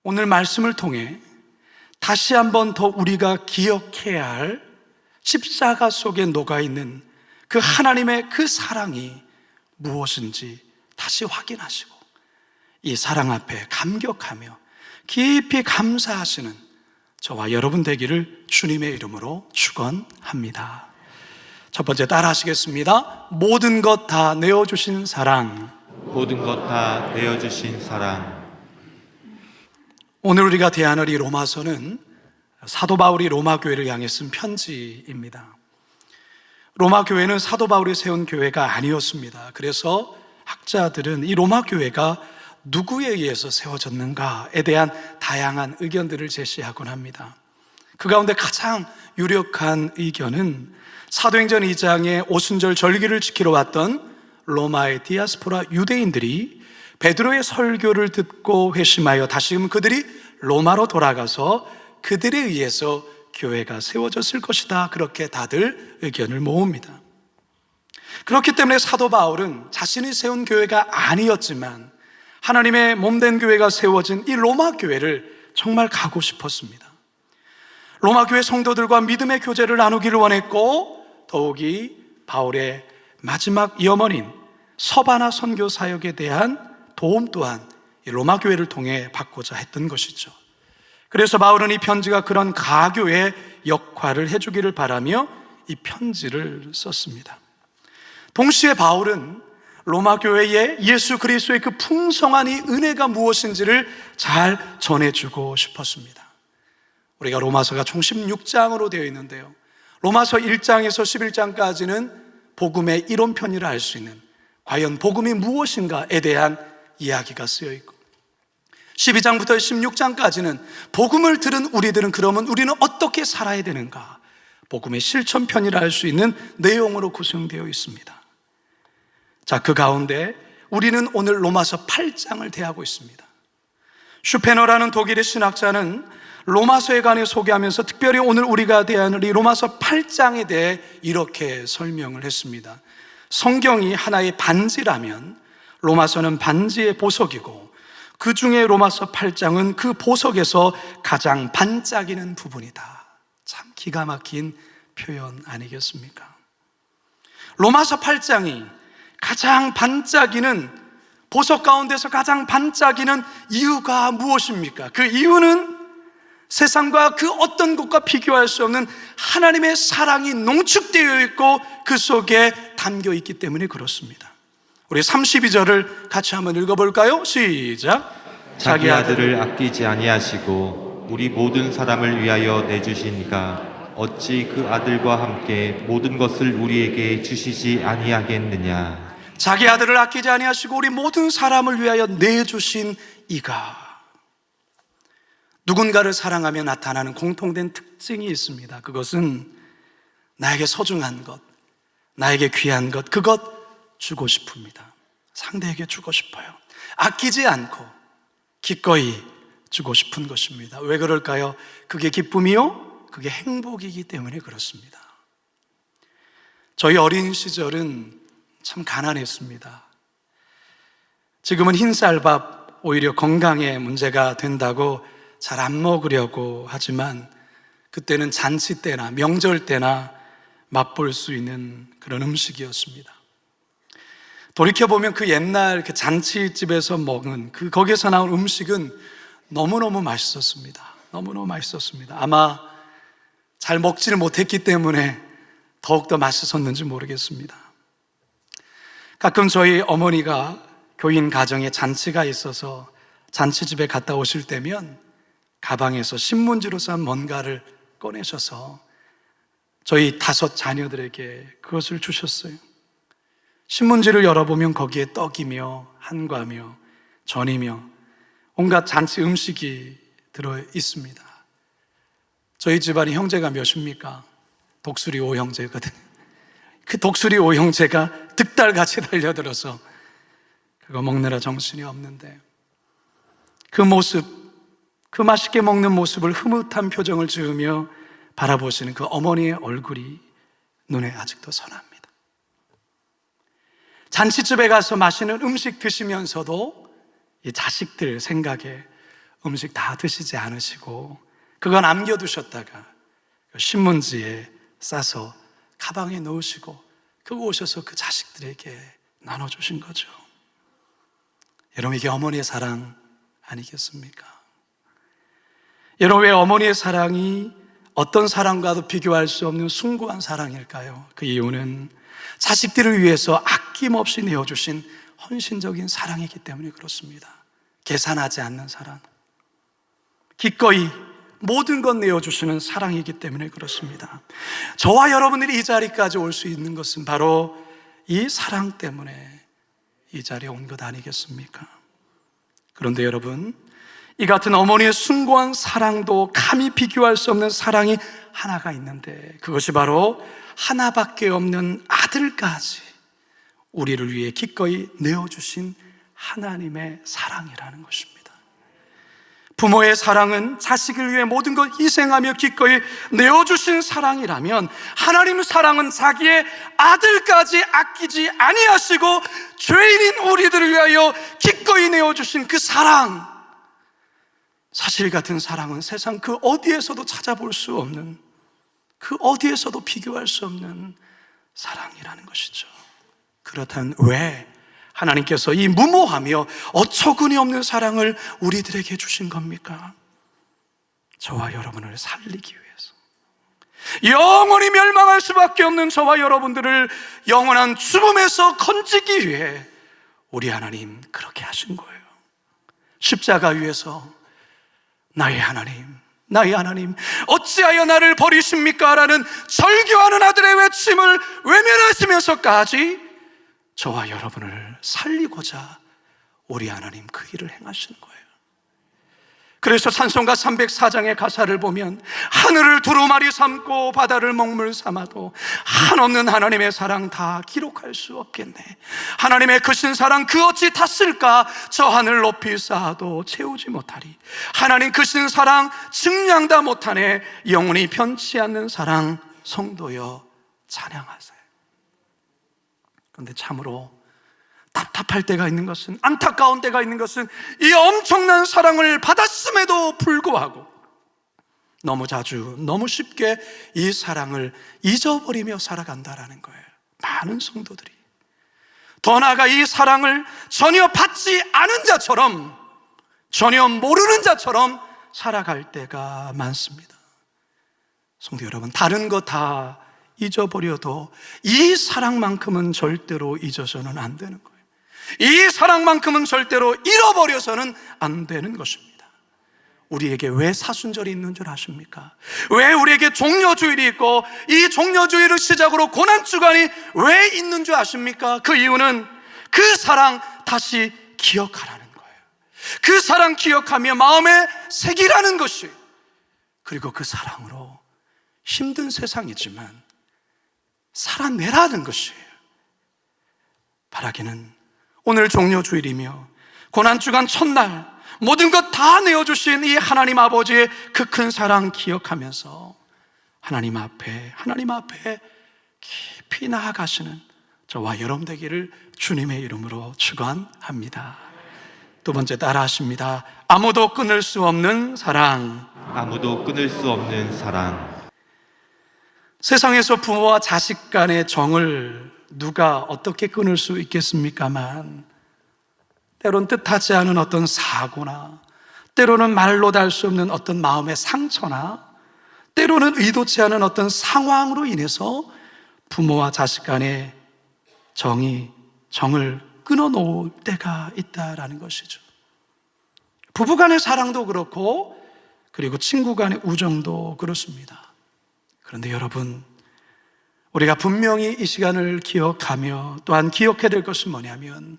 오늘 말씀을 통해 다시 한번 더 우리가 기억해야 할 십자가 속에 녹아있는 그 하나님의 그 사랑이 무엇인지 다시 확인하시고 이 사랑 앞에 감격하며 깊이 감사하시는 저와 여러분 되기를 주님의 이름으로 축원합니다. 첫 번째 따라 하시겠습니다. 모든 것 다 내어주신 사랑. 모든 것 다 내어주신 사랑. 오늘 우리가 대하는 이 로마서는 사도 바울이 로마 교회를 향해 쓴 편지입니다. 로마 교회는 사도 바울이 세운 교회가 아니었습니다. 그래서 학자들은 이 로마 교회가 누구에 의해서 세워졌는가에 대한 다양한 의견들을 제시하곤 합니다. 그 가운데 가장 유력한 의견은 사도행전 2장의 오순절 절기를 지키러 왔던 로마의 디아스포라 유대인들이 베드로의 설교를 듣고 회심하여 다시금 그들이 로마로 돌아가서 그들에 의해서 교회가 세워졌을 것이다. 그렇게 다들 의견을 모읍니다. 그렇기 때문에 사도 바울은 자신이 세운 교회가 아니었지만 하나님의 몸된 교회가 세워진 이 로마 교회를 정말 가고 싶었습니다. 로마 교회 성도들과 믿음의 교제를 나누기를 원했고 더욱이 바울의 마지막 염원인 서바나 선교 사역에 대한 도움 또한 이 로마 교회를 통해 받고자 했던 것이죠. 그래서 바울은 이 편지가 그런 가교의 역할을 해주기를 바라며 이 편지를 썼습니다. 동시에 바울은 로마 교회에 예수 그리스도의 그 풍성한 이 은혜가 무엇인지를 잘 전해주고 싶었습니다. 우리가 로마서가 총 16장으로 되어 있는데요, 로마서 1장에서 11장까지는 복음의 이론편이라 할 수 있는 과연 복음이 무엇인가에 대한 이야기가 쓰여 있고 12장부터 16장까지는 복음을 들은 우리들은 그러면 우리는 어떻게 살아야 되는가, 복음의 실천편이라 할 수 있는 내용으로 구성되어 있습니다. 자, 그 가운데 우리는 오늘 로마서 8장을 대하고 있습니다. 슈페너라는 독일의 신학자는 로마서에 관해 소개하면서 특별히 오늘 우리가 대하는 이 로마서 8장에 대해 이렇게 설명을 했습니다. 성경이 하나의 반지라면 로마서는 반지의 보석이고 그 중에 로마서 8장은 그 보석에서 가장 반짝이는 부분이다. 참 기가 막힌 표현 아니겠습니까? 로마서 8장이 가장 반짝이는, 보석 가운데서 가장 반짝이는 이유가 무엇입니까? 그 이유는 세상과 그 어떤 것과 비교할 수 없는 하나님의 사랑이 농축되어 있고 그 속에 담겨 있기 때문에 그렇습니다. 우리 32절을 같이 한번 읽어볼까요? 시작. 자기 아들을 아끼지 아니하시고 우리 모든 사람을 위하여 내주시니까 어찌 그 아들과 함께 모든 것을 우리에게 주시지 아니하겠느냐. 자기 아들을 아끼지 아니하시고 우리 모든 사람을 위하여 내주신 이가. 누군가를 사랑하며 나타나는 공통된 특징이 있습니다. 그것은 나에게 소중한 것, 나에게 귀한 것, 그것 주고 싶습니다. 상대에게 주고 싶어요. 아끼지 않고 기꺼이 주고 싶은 것입니다. 왜 그럴까요? 그게 기쁨이요, 그게 행복이기 때문에 그렇습니다. 저희 어린 시절은 참 가난했습니다. 지금은 흰쌀밥 오히려 건강에 문제가 된다고 잘 안 먹으려고 하지만 그때는 잔치 때나 명절 때나 맛볼 수 있는 그런 음식이었습니다. 돌이켜보면 그 옛날 그 잔치집에서 먹은 거기에서 나온 음식은 너무너무 맛있었습니다. 너무너무 맛있었습니다. 아마 잘 먹지를 못했기 때문에 더욱더 맛있었는지 모르겠습니다. 가끔 저희 어머니가 교인 가정에 잔치가 있어서 잔치집에 갔다 오실 때면 가방에서 신문지로 싼 뭔가를 꺼내셔서 저희 5 자녀들에게 그것을 주셨어요. 신문지를 열어보면 거기에 떡이며 한과며 전이며 온갖 잔치 음식이 들어 있습니다. 저희 집안이 형제가 몇입니까? 독수리 5형제거든요. 그 독수리 5형제가 득달같이 달려들어서 그거 먹느라 정신이 없는데 그 모습, 그 맛있게 먹는 모습을 흐뭇한 표정을 지으며 바라보시는 그 어머니의 얼굴이 눈에 아직도 선합니다. 잔치집에 가서 맛있는 음식 드시면서도 이 자식들 생각에 음식 다 드시지 않으시고 그거 남겨두셨다가 신문지에 싸서 가방에 넣으시고 그거 오셔서 그 자식들에게 나눠주신 거죠. 여러분, 이게 어머니의 사랑 아니겠습니까? 여러분, 왜 어머니의 사랑이 어떤 사랑과도 비교할 수 없는 숭고한 사랑일까요? 그 이유는 자식들을 위해서 아낌없이 내어주신 헌신적인 사랑이기 때문에 그렇습니다. 계산하지 않는 사랑, 기꺼이 모든 것 내어주시는 사랑이기 때문에 그렇습니다. 저와 여러분들이 이 자리까지 올 수 있는 것은 바로 이 사랑 때문에 이 자리에 온 것 아니겠습니까? 그런데 여러분, 이 같은 어머니의 숭고한 사랑도 감히 비교할 수 없는 사랑이 하나가 있는데, 그것이 바로 하나밖에 없는 아들까지 우리를 위해 기꺼이 내어주신 하나님의 사랑이라는 것입니다. 부모의 사랑은 자식을 위해 모든 것 희생하며 기꺼이 내어주신 사랑이라면, 하나님의 사랑은 자기의 아들까지 아끼지 아니하시고 죄인인 우리들을 위하여 기꺼이 내어주신 그 사랑, 사실 같은 사랑은 세상 그 어디에서도 찾아볼 수 없는, 그 어디에서도 비교할 수 없는 사랑이라는 것이죠. 그렇다면 왜 하나님께서 이 무모하며 어처구니 없는 사랑을 우리들에게 주신 겁니까? 저와 여러분을 살리기 위해서, 영원히 멸망할 수밖에 없는 저와 여러분들을 영원한 죽음에서 건지기 위해 우리 하나님 그렇게 하신 거예요. 십자가 위에서 나의 하나님 어찌하여 나를 버리십니까? 라는 절규하는 아들의 외침을 외면하시면서까지 저와 여러분을 살리고자 우리 하나님 그 일을 행하시는 거예요. 그래서 찬송가 304장의 가사를 보면, 하늘을 두루마리 삼고 바다를 먹물 삼아도 한없는 하나님의 사랑 다 기록할 수 없겠네. 하나님의 크신 사랑 그 어찌 탔을까? 저 하늘 높이 쌓아도 채우지 못하리. 하나님 크신 사랑 증량 다 못하네. 영원히 변치 않는 사랑 성도여 찬양하세요. 그런데 참으로 답답할 때가 있는 것은, 안타까운 때가 있는 것은, 이 엄청난 사랑을 받았음에도 불구하고 너무 자주, 너무 쉽게 이 사랑을 잊어버리며 살아간다라는 거예요. 많은 성도들이 더 나아가 이 사랑을 전혀 받지 않은 자처럼, 전혀 모르는 자처럼 살아갈 때가 많습니다. 성도 여러분, 다른 거 다 잊어버려도 이 사랑만큼은 절대로 잊어서는 안 되는 거예요. 이 사랑만큼은 절대로 잃어버려서는 안 되는 것입니다. 우리에게 왜 사순절이 있는 줄 아십니까? 왜 우리에게 종려주일이 있고 이 종려주일을 시작으로 고난주간이 왜 있는 줄 아십니까? 그 이유는 그 사랑 다시 기억하라는 거예요. 그 사랑 기억하며 마음에 새기라는 것이, 그리고 그 사랑으로 힘든 세상이지만 살아내라는 것이에요. 바라기는 오늘 종려주일이며 고난주간 첫날 모든 것 다 내어주신 이 하나님 아버지의 그 큰 사랑 기억하면서 하나님 앞에 깊이 나아가시는 저와 여러분 되기를 주님의 이름으로 축원합니다. 두 번째 따라하십니다. 아무도 끊을 수 없는 사랑. 아무도 끊을 수 없는 사랑. 세상에서 부모와 자식 간의 정을 누가 어떻게 끊을 수 있겠습니까만, 때로는 뜻하지 않은 어떤 사고나, 때로는 말로 달 수 없는 어떤 마음의 상처나, 때로는 의도치 않은 어떤 상황으로 인해서 부모와 자식 간의 정을 끊어놓을 때가 있다라는 것이죠. 부부 간의 사랑도 그렇고, 그리고 친구 간의 우정도 그렇습니다. 그런데 여러분, 우리가 분명히 이 시간을 기억하며 또한 기억해야 될 것은 뭐냐면,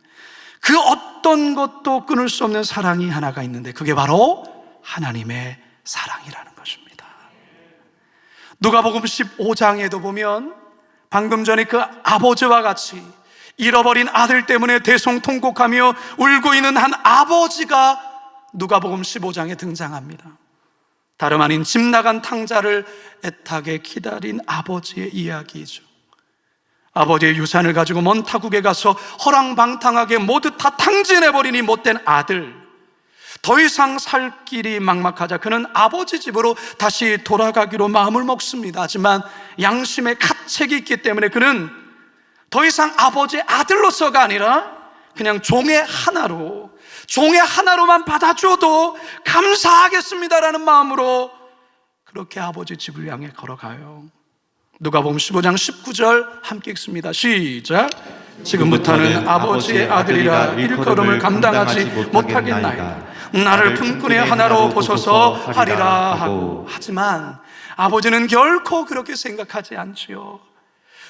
그 어떤 것도 끊을 수 없는 사랑이 하나가 있는데, 그게 바로 하나님의 사랑이라는 것입니다. 누가복음 15장에도 보면 방금 전에 그 아버지와 같이 잃어버린 아들 때문에 대성통곡하며 울고 있는 한 아버지가 누가복음 15장에 등장합니다. 다름 아닌 집 나간 탕자를 애타게 기다린 아버지의 이야기이죠. 아버지의 유산을 가지고 먼 타국에 가서 허랑방탕하게 모두 다 탕진해버린 이 못된 아들, 더 이상 살 길이 막막하자 그는 아버지 집으로 다시 돌아가기로 마음을 먹습니다. 하지만 양심의 가책이 있기 때문에 그는 더 이상 아버지의 아들로서가 아니라 그냥 종의 하나로만 받아줘도 감사하겠습니다라는 마음으로 그렇게 아버지 집을 향해 걸어가요. 누가복음 15장 19절 함께 읽습니다. 시작. 지금부터는 아버지의 아들이라 일걸음을 감당하지 못하겠나이다. 나를 품꾼의 하나로 보소서 하리라 하고. 하지만 아버지는 결코 그렇게 생각하지 않지요.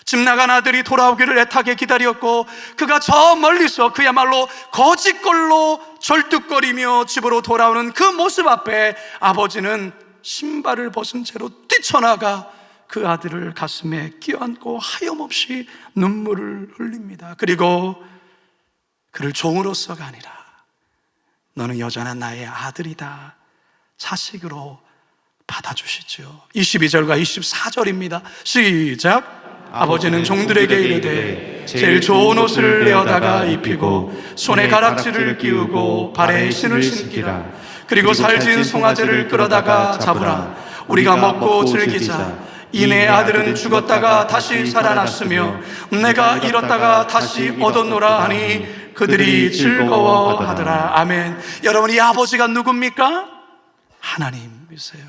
집 나간 아들이 돌아오기를 애타게 기다렸고 그가 저 멀리서 그야말로 거짓골로 절뚝거리며 집으로 돌아오는 그 모습 앞에 아버지는 신발을 벗은 채로 뛰쳐나가 그 아들을 가슴에 끼얹고 하염없이 눈물을 흘립니다. 그리고 그를 종으로서가 아니라 너는 여전한 나의 아들이다, 자식으로 받아주시죠. 22절과 24절입니다. 시작. 아버지는 종들에게 이르되 제일 좋은 옷을 내어다가 입히고 손에 가락지를 끼우고 발에 신을 신기라. 그리고 살진 송아지를 끌어다가 잡으라. 우리가 먹고 즐기자. 이내 아들은 죽었다가 다시 살아났으며 내가 잃었다가 다시 얻었노라 하니 그들이 즐거워하더라. 아멘. 여러분, 이 아버지가 누굽니까? 하나님이세요.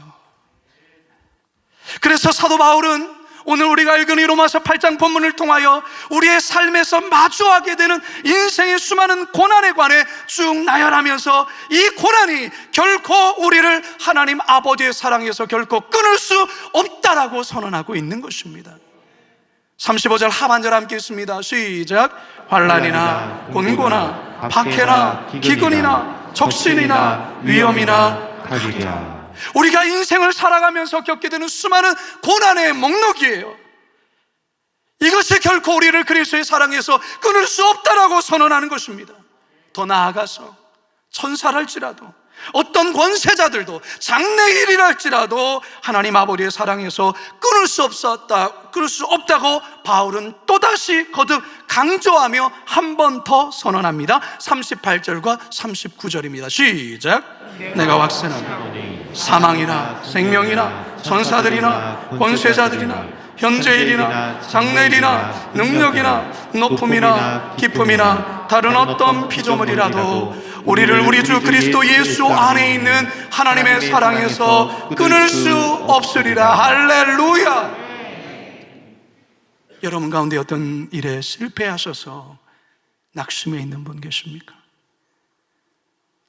그래서 사도 바울은 오늘 우리가 읽은 이 로마서 8장 본문을 통하여 우리의 삶에서 마주하게 되는 인생의 수많은 고난에 관해 쭉 나열하면서 이 고난이 결코 우리를 하나님 아버지의 사랑에서 결코 끊을 수 없다라고 선언하고 있는 것입니다. 35절 하반절 함께 읽습니다. 시작. 환난이나 곤고나 박해나 기근이나 적신이나 위험이나 가리랴. 우리가 인생을 살아가면서 겪게 되는 수많은 고난의 목록이에요. 이것이 결코 우리를 그리스도의 사랑에서 끊을 수 없다라고 선언하는 것입니다. 더 나아가서 천사랄지라도 어떤 권세자들도 장래일이랄지라도 하나님 아버지의 사랑에서 끊을 수 없다고 바울은 또다시 거듭 강조하며 한 번 더 선언합니다. 38절과 39절입니다. 시작. 내가 확신하노니 사망이나 생명이나 천사들이나 권세자들이나 현재일이나 장래일이나 능력이나 높음이나 깊음이나 다른 어떤 피조물이라도 우리를 우리 주 그리스도 예수 안에 있는 하나님의 사랑에서 끊을 수 없으리라. 할렐루야. 여러분 가운데 어떤 일에 실패하셔서 낙심해 있는 분 계십니까?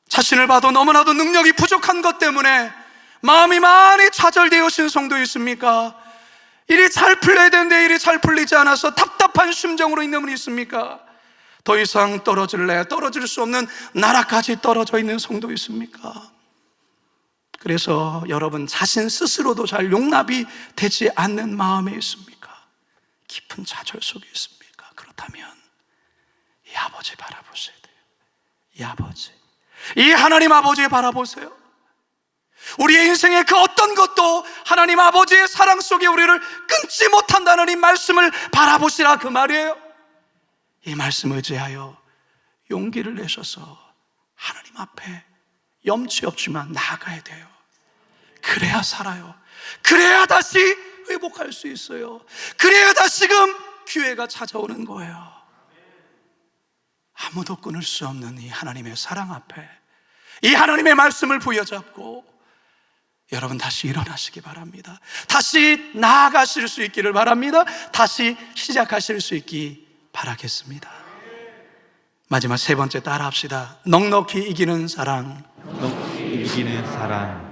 자신을 봐도 너무나도 능력이 부족한 것 때문에 마음이 많이 좌절되어 오신 성도 있습니까? 일이 잘 풀려야 되는데 일이 잘 풀리지 않아서 답답한 심정으로 있는 분 있습니까? 더 이상 떨어질 수 없는 나라까지 떨어져 있는 성도 있습니까? 그래서 여러분 자신 스스로도 잘 용납이 되지 않는 마음에 있습니까? 깊은 좌절 속에 있습니까? 그렇다면 이 아버지 바라보셔야 돼요. 이 아버지, 이 하나님 아버지 바라보세요. 우리의 인생의 그 어떤 것도 하나님 아버지의 사랑 속에 우리를 끊지 못한다는 이 말씀을 바라보시라 그 말이에요. 이 말씀을 의지하여 용기를 내셔서 하나님 앞에 염치 없지만 나아가야 돼요. 그래야 살아요. 그래야 다시 회복할 수 있어요. 그래야 다시금 기회가 찾아오는 거예요. 아무도 끊을 수 없는 이 하나님의 사랑 앞에 이 하나님의 말씀을 부여잡고 여러분 다시 일어나시기 바랍니다. 다시 나아가실 수 있기를 바랍니다. 다시 시작하실 수 있기 바라겠습니다. 마지막 세 번째 따라 합시다. 넉넉히 이기는 사랑. 넉넉히 이기는 사랑.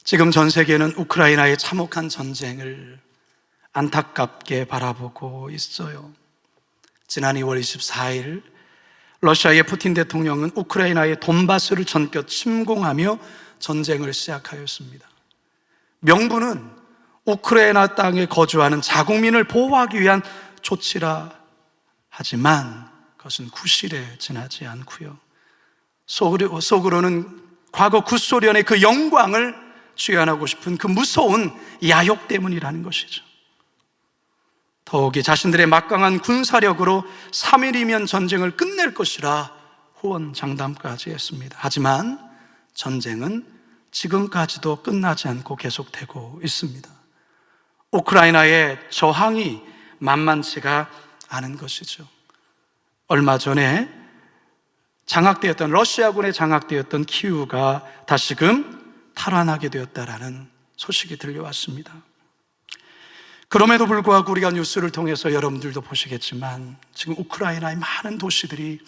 지금 전 세계는 우크라이나의 참혹한 전쟁을 안타깝게 바라보고 있어요. 지난 2월 24일 러시아의 푸틴 대통령은 우크라이나의 돈바스를 전격 침공하며 전쟁을 시작하였습니다. 명분은 우크라이나 땅에 거주하는 자국민을 보호하기 위한 조치라 하지만 그것은 구실에 지나지 않고요. 속으로는 과거 구소련의 그 영광을 주연하고 싶은 그 무서운 야욕 때문이라는 것이죠. 더욱이 자신들의 막강한 군사력으로 3일이면 전쟁을 끝낼 것이라 후원 장담까지 했습니다. 하지만 전쟁은 지금까지도 끝나지 않고 계속되고 있습니다. 우크라이나의 저항이 만만치가 않은 것이죠. 얼마 전에 러시아군에 장악되었던 키우가 다시금 탈환하게 되었다라는 소식이 들려왔습니다. 그럼에도 불구하고 우리가 뉴스를 통해서 여러분들도 보시겠지만 지금 우크라이나의 많은 도시들이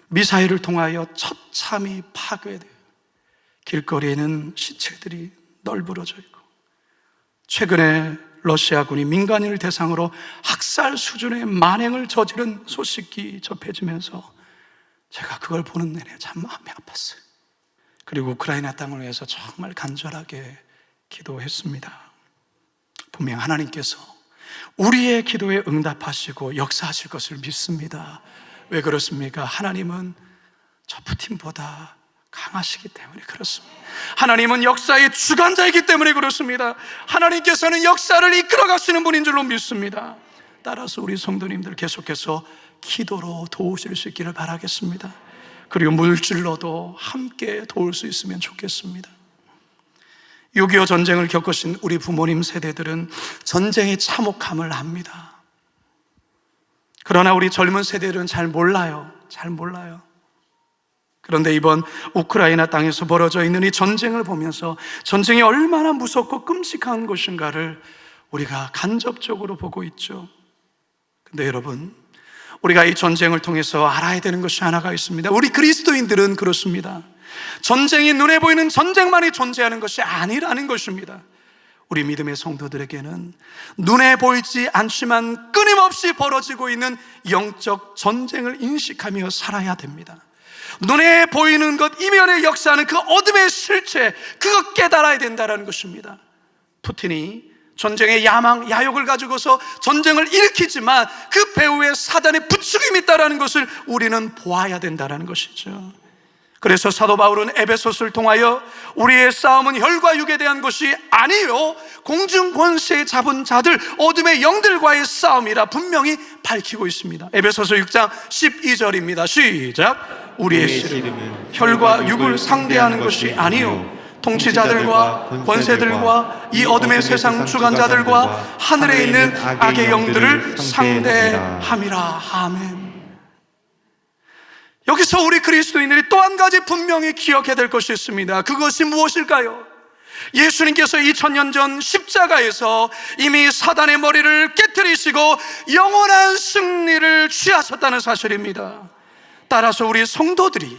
미사일을 통하여 처참히 파괴돼요. 길거리에는 시체들이 널브러져 있고, 최근에 러시아군이 민간인을 대상으로 학살 수준의 만행을 저지른 소식이 접해지면서 제가 그걸 보는 내내 참 마음이 아팠어요. 그리고 우크라이나 땅을 위해서 정말 간절하게 기도했습니다. 분명 하나님께서 우리의 기도에 응답하시고 역사하실 것을 믿습니다. 왜 그렇습니까? 하나님은 저 푸틴보다 강하시기 때문에 그렇습니다. 하나님은 역사의 주관자이기 때문에 그렇습니다. 하나님께서는 역사를 이끌어 가시는 분인 줄로 믿습니다. 따라서 우리 성도님들 계속해서 기도로 도우실 수 있기를 바라겠습니다. 그리고 물질로도 함께 도울 수 있으면 좋겠습니다. 6.25 전쟁을 겪으신 우리 부모님 세대들은 전쟁의 참혹함을 압니다. 그러나 우리 젊은 세대들은 잘 몰라요. 그런데 이번 우크라이나 땅에서 벌어져 있는 이 전쟁을 보면서 전쟁이 얼마나 무섭고 끔찍한 것인가를 우리가 간접적으로 보고 있죠. 근데 여러분, 우리가 이 전쟁을 통해서 알아야 되는 것이 하나가 있습니다. 우리 그리스도인들은 그렇습니다. 전쟁이 눈에 보이는 전쟁만이 존재하는 것이 아니라는 것입니다. 우리 믿음의 성도들에게는 눈에 보이지 않지만 끊임없이 벌어지고 있는 영적 전쟁을 인식하며 살아야 됩니다. 눈에 보이는 것 이면에 역사하는 그 어둠의 실체, 그거 깨달아야 된다는 것입니다. 푸틴이 전쟁의 야욕을 가지고서 전쟁을 일으키지만 그 배후에 사단의 부추김이 있다는 것을 우리는 보아야 된다는 것이죠. 그래서 사도 바울은 에베소서를 통하여 우리의 싸움은 혈과 육에 대한 것이 아니요 공중 권세 잡은 자들, 어둠의 영들과의 싸움이라 분명히 밝히고 있습니다. 에베소서 6장 12절입니다. 시작. 우리의 씨름은 혈과 육을 상대하는 것이 아니요 통치자들과 권세들과 이 어둠의 세상 주관자들과 하늘에 있는 악의 영들을 상대함이라. 아멘. 여기서 우리 그리스도인들이 또 한 가지 분명히 기억해야 될 것이 있습니다. 그것이 무엇일까요? 예수님께서 2000년 전 십자가에서 이미 사단의 머리를 깨뜨리시고 영원한 승리를 취하셨다는 사실입니다. 따라서 우리 성도들이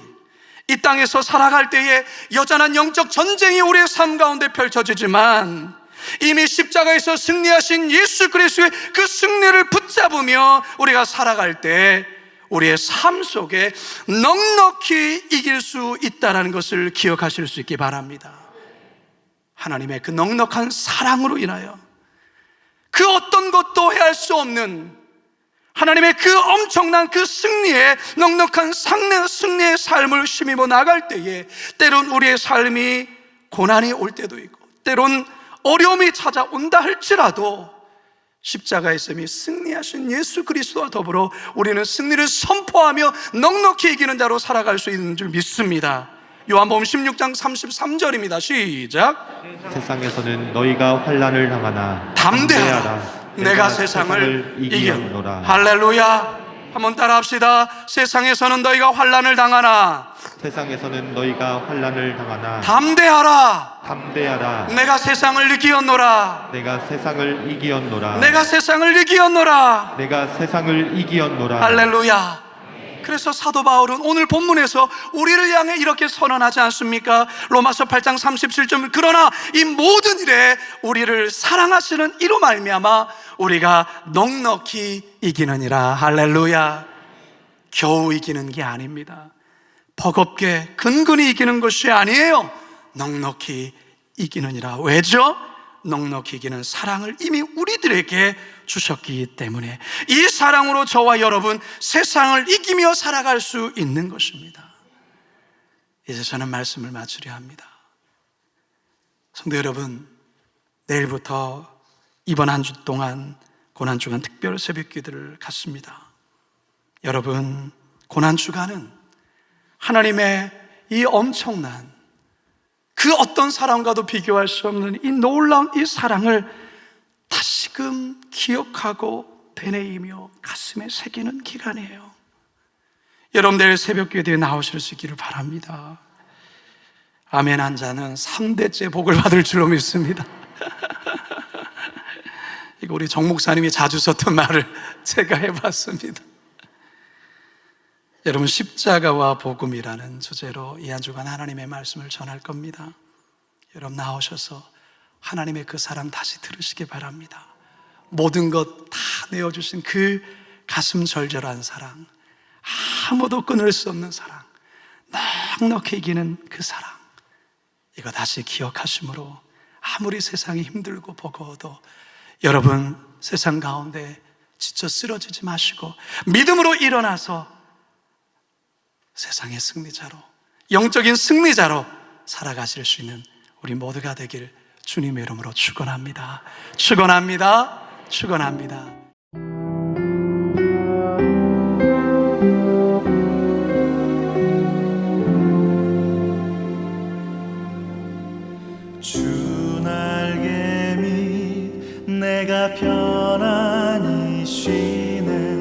이 땅에서 살아갈 때에 여전한 영적 전쟁이 우리의 삶 가운데 펼쳐지지만 이미 십자가에서 승리하신 예수 그리스도의 그 승리를 붙잡으며 우리가 살아갈 때 우리의 삶 속에 넉넉히 이길 수 있다는 것을 기억하실 수 있기 바랍니다. 하나님의 그 넉넉한 사랑으로 인하여 그 어떤 것도 해할 수 없는 하나님의 그 엄청난 그 승리의 넉넉한 승리의 삶을 힘입어 나갈 때에 때론 우리의 삶이 고난이 올 때도 있고 때론 어려움이 찾아온다 할지라도 십자가에서 이미 승리하신 예수 그리스도와 더불어 우리는 승리를 선포하며 넉넉히 이기는 자로 살아갈 수 있는 줄 믿습니다. 요한복음 16장 33절입니다. 시작. 세상에서는 너희가 환난을 당하나 담대하라. 내가 세상을 이겼노라. 할렐루야. 한번 따라합시다. 세상에서는 너희가 환난을 당하나 세상에서는 너희가 환난을 당하나 담대하라. 내가 세상을 이기었노라. 내가 세상을 이기었노라. 내가 세상을 이기었노라. 내가 세상을 이기었노라. 할렐루야. 그래서 사도 바울은 오늘 본문에서 우리를 향해 이렇게 선언하지 않습니까? 로마서 8장 37절 그러나 이 모든 일에 우리를 사랑하시는 이로 말미암아 우리가 넉넉히 이기느니라. 할렐루야. 겨우 이기는 게 아닙니다. 버겁게 근근히 이기는 것이 아니에요. 넉넉히 이기느니라. 왜죠? 넉넉히 이기는 사랑을 이미 우리들에게 주셨기 때문에 이 사랑으로 저와 여러분 세상을 이기며 살아갈 수 있는 것입니다. 이제 저는 말씀을 마치려 합니다. 성도 여러분, 내일부터 이번 한 주 동안 고난주간 특별 새벽기도를 갖습니다. 여러분, 고난주간은 하나님의 이 엄청난 그 어떤 사랑과도 비교할 수 없는 이 놀라운 이 사랑을 다시금 기억하고 되뇌이며 가슴에 새기는 기간이에요. 여러분 내일 새벽기도에 나오실 수 있기를 바랍니다. 아멘 한 자는 3대째 복을 받을 줄로 믿습니다. 이거 우리 정 목사님이 자주 썼던 말을 제가 해봤습니다. 여러분 십자가와 복음이라는 주제로 이 한 주간 하나님의 말씀을 전할 겁니다. 여러분 나오셔서 하나님의 그 사랑 다시 들으시기 바랍니다. 모든 것 다 내어주신 그 가슴 절절한 사랑, 아무도 끊을 수 없는 사랑, 넉넉히 이기는 그 사랑, 이거 다시 기억하심으로 아무리 세상이 힘들고 버거워도 여러분 세상 가운데 지쳐 쓰러지지 마시고 믿음으로 일어나서 세상의 승리자로, 영적인 승리자로 살아가실 수 있는 우리 모두가 되길 주님의 이름으로 축원합니다. 축원합니다. 축원합니다. 주 날개 밑 내가 편안히 쉬네.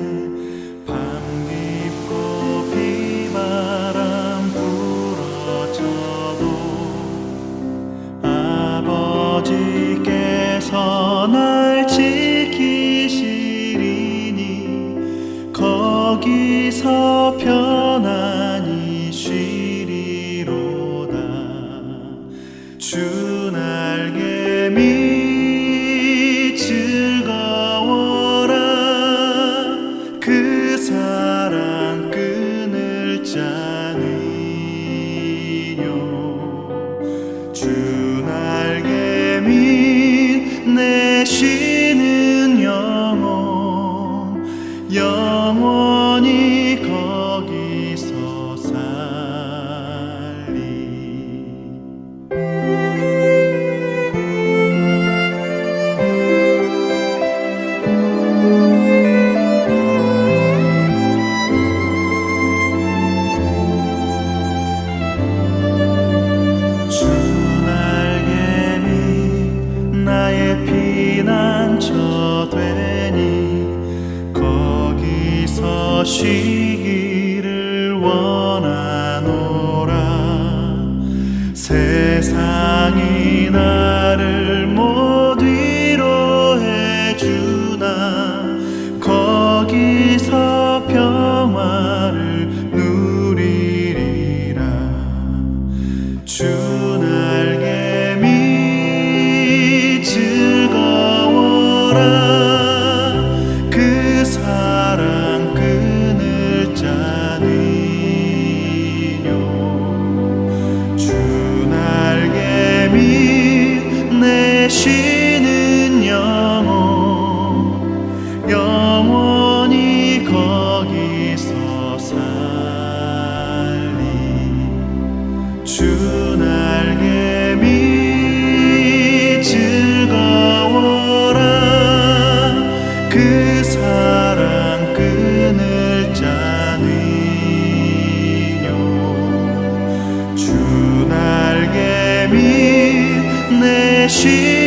아버지께서 날 지키시리니 거기서 편안히 쉬리로다. 주 날개 밑 즐거워라. 그 사랑 끊을 자니요. 주 날개 밑 내 쉬는 영혼 영원히 거기서 살리. 피난처 되니 거기서 쉬기를 원하노라. 세상이 나를 못 위로해 주나 거기서 평화를 누리리라. 주 날개 밑 즐거워라. 그 사랑 끊을 자니요. 주 날개 밑 내 쉬는 영혼 영원히 거기서 살리. 주 날개 밑 즐거워라. 그 사랑 끊을 자니요. 주 날개 밑 내 쉬는